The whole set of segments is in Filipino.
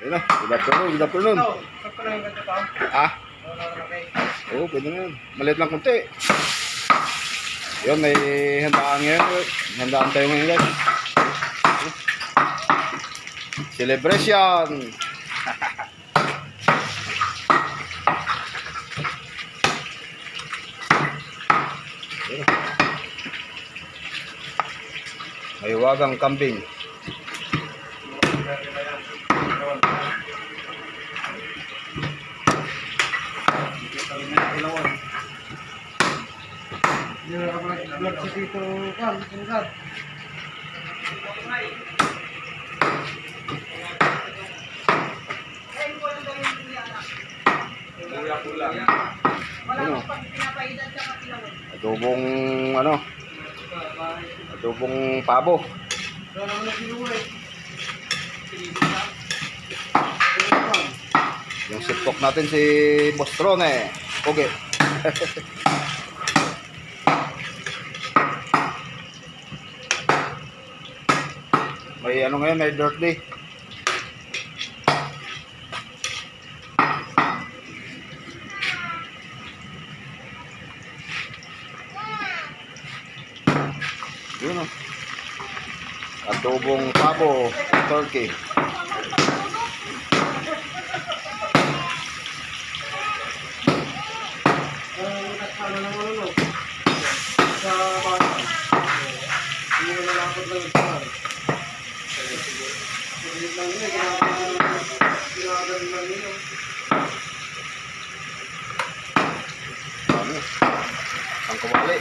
Yun na, good afternoon, good afternoon. Sakto lang yung ganito pa. Ah? Oo, pwede na yun. Maliit lang kunti. Yun, may handaan ngayon. Handaan tayo ngayon guys. Celebration! May wagang kambing. Yung vlog sa dito kan, tingkat. Ano? Adobong ano? Adobong pabo. Yung sipok natin si Boss Tron eh. Okay. May ano ngayon, may dirt day. Yun o. Adobong pabo, turkey. Ang kumali.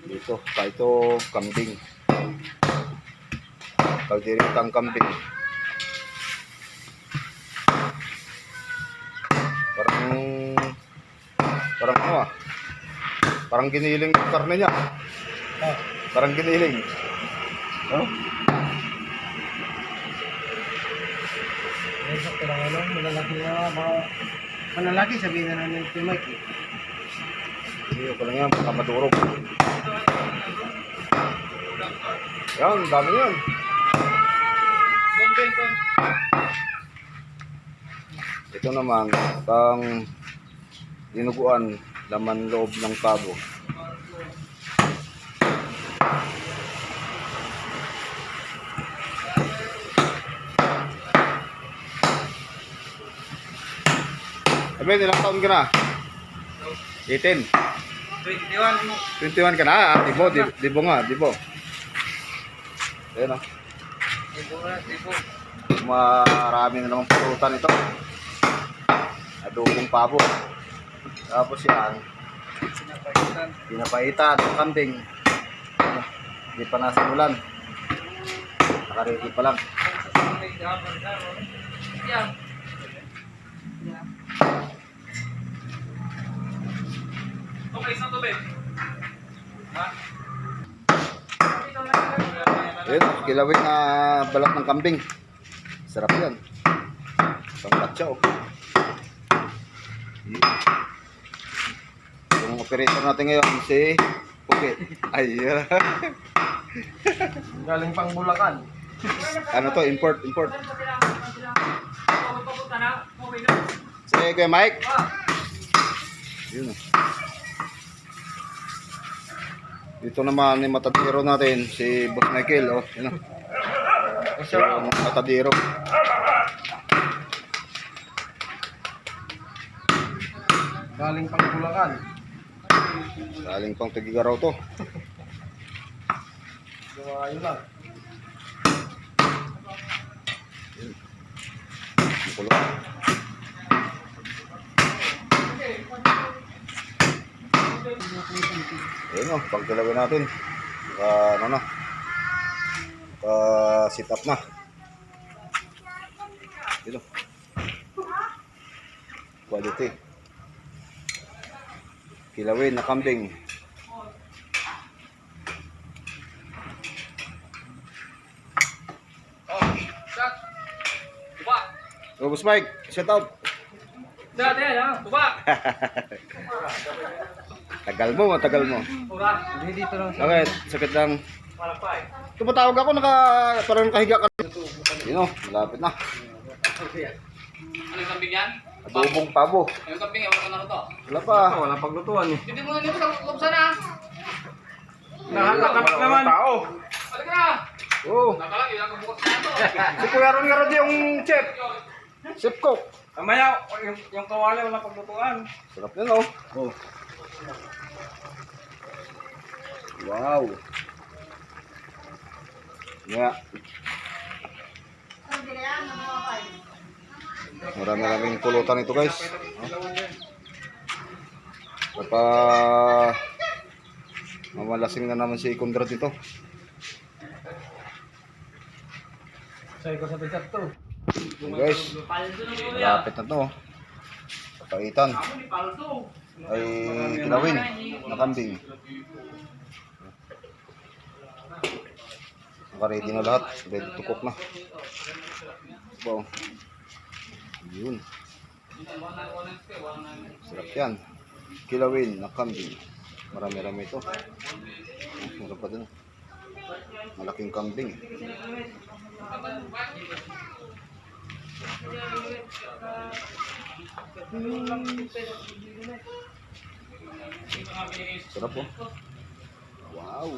Dito, ito kambing. Kalderitang kambing. Parang ano ah. Parang giniling yung karne niya. Parang giniling. Oh? Sakto lang ano, malalaki na mga malalaki sabihin na namin ito Mike. Hindi ko lang yan, baka madurog. Yan, dami yan. Ito naman, pang dinuguan, laman loob ng pabo. Sabi, ilang taon ka na? 18. 21 ka na? Ah, dibo nga, dibo. Ayan o. Marami na naman pulutan ito. Adobong pabo. Tapos yan, pinapaitan ng kambing. Hindi pa nasimulan. Nakaredy pa lang. Okay, isang tubig. Ha? Ayun, kilawin na balat ng kambing. Sarap yan. Panglatsa oh. Yung operator natin ngayon si Puki. Ayun. Galing pang Bulacan. Ano to? Import. Sige, Kuya Mike. Yun oh. Dito naman yung matadiro natin, si Boss Michael, oh, yun o. Yung matadiro. Galing pang Bulacan. Galing pang Tagigaraw to. So, ayun lang. Yun. Yung kulong. Ayun o, pagkalawin natin. Ano na. Sit up na. Yun o. Quality. Kilawin na kambing. Oh, shot. Tuba. Oh, Boss Mike, shout out. Shot yan, ha? Tuba. Tagal mo, matagal mo. Tuba. Hindi dito lang. Bakit? Sakit lang. Malapay. Tumatawag ako, parang nakahiga ka. Yun o, malapit na. Ano yung kambing yan? Adobong pabo. Yung kambing yan, wala ka na ito. Wala pa. Wala paglutuan eh. Hindi mo na dito sa kupsa na. Nakakakap naman. Tao. Balik na. Oo. Nakalang, yun ang bukas na ito. Si Kuya Ron nga rin yung chef. Chef cook. Mamaya, yung kawali wala paglutuan. Sarap yun o. Oh. Wow. Yeah. Maraming pulutan ito guys. Papa mamalasing na naman si Conrad ito. Say ko sa pizza to. Guys, malapit na to. Kapaitan ay kilawin na kambing. Naka-ready na lahat. Ready to cook na. Wow. Yun. Sarap yan. Kilawin na kambing. Marami-rami ito. Meron pa din. Malaking kambing. Sarap po. Wow.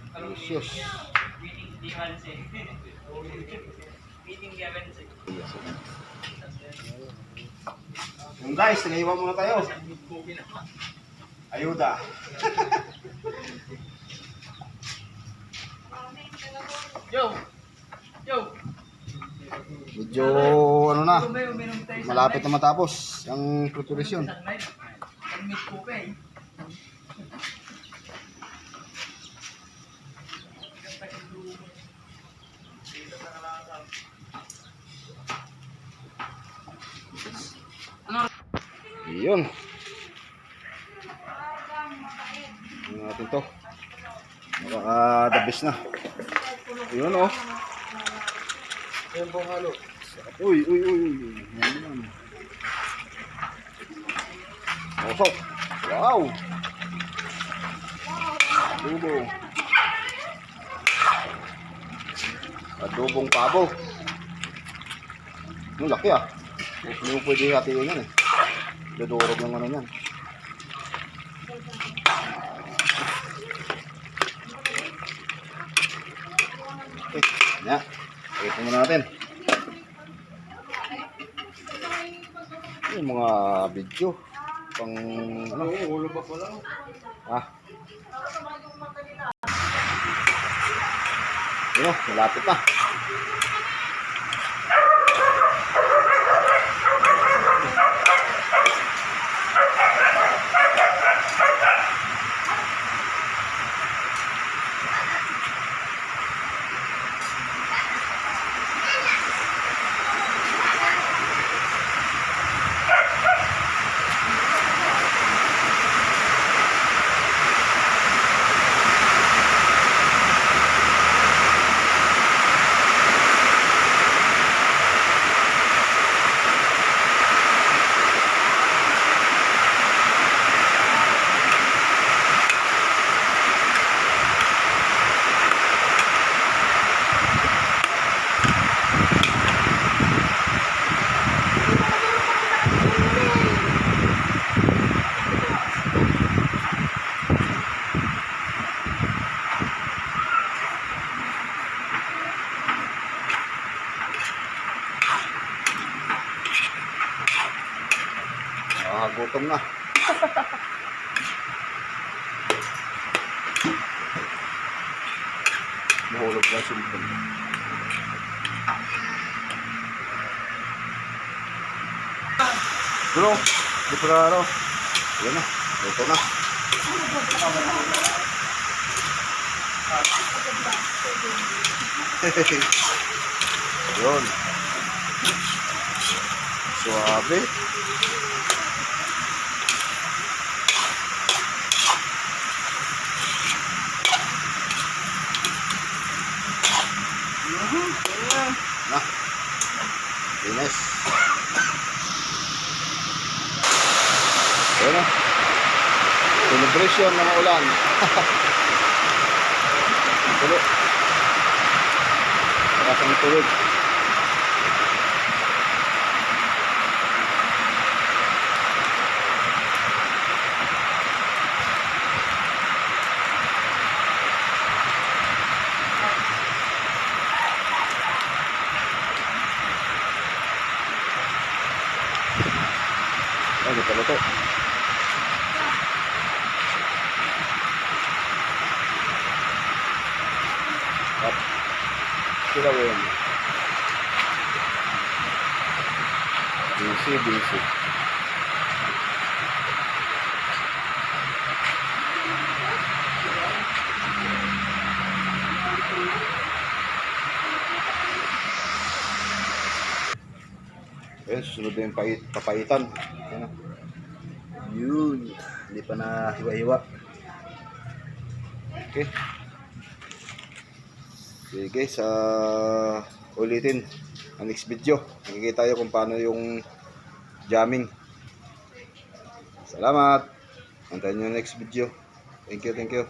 Delicious. Yung guys, tinaiwan muna tayo. Ayuda. Yo. Yo. Medyo ano na, malapit na matapos ang preparasyon. Yun. Ano natin to? Nakaka-dabis na. Yun oh. Yung pong halo. Uy. Yan naman. Osok. Wow. Adobo. Adobong pabo. Ang laki ah. Hindi mo pwede hatiin yan eh. Dudurog ng ano yan. Okay. Yan. Ito muna natin. Yung mga video pang ano, Ulo pa pala. yun, malapit na. Gutom na. Mahulog na sultan. Bro, di pa araw. Yan na, luto na. Yun. Suabe. Ayan na. Celebration ng ulan. Tulo. Nakasang tulog. Ay, di pala to. At, sila yun. Busy. Ayun, susunod na yung papaitan. Ayan na. Yun. Hindi pa na hiwa-hiwa. Okay. Sige, sa ulitin ang next video. Nakikita tayo kung paano yung jamming. Salamat. Antayin nyo yung next video. Thank you.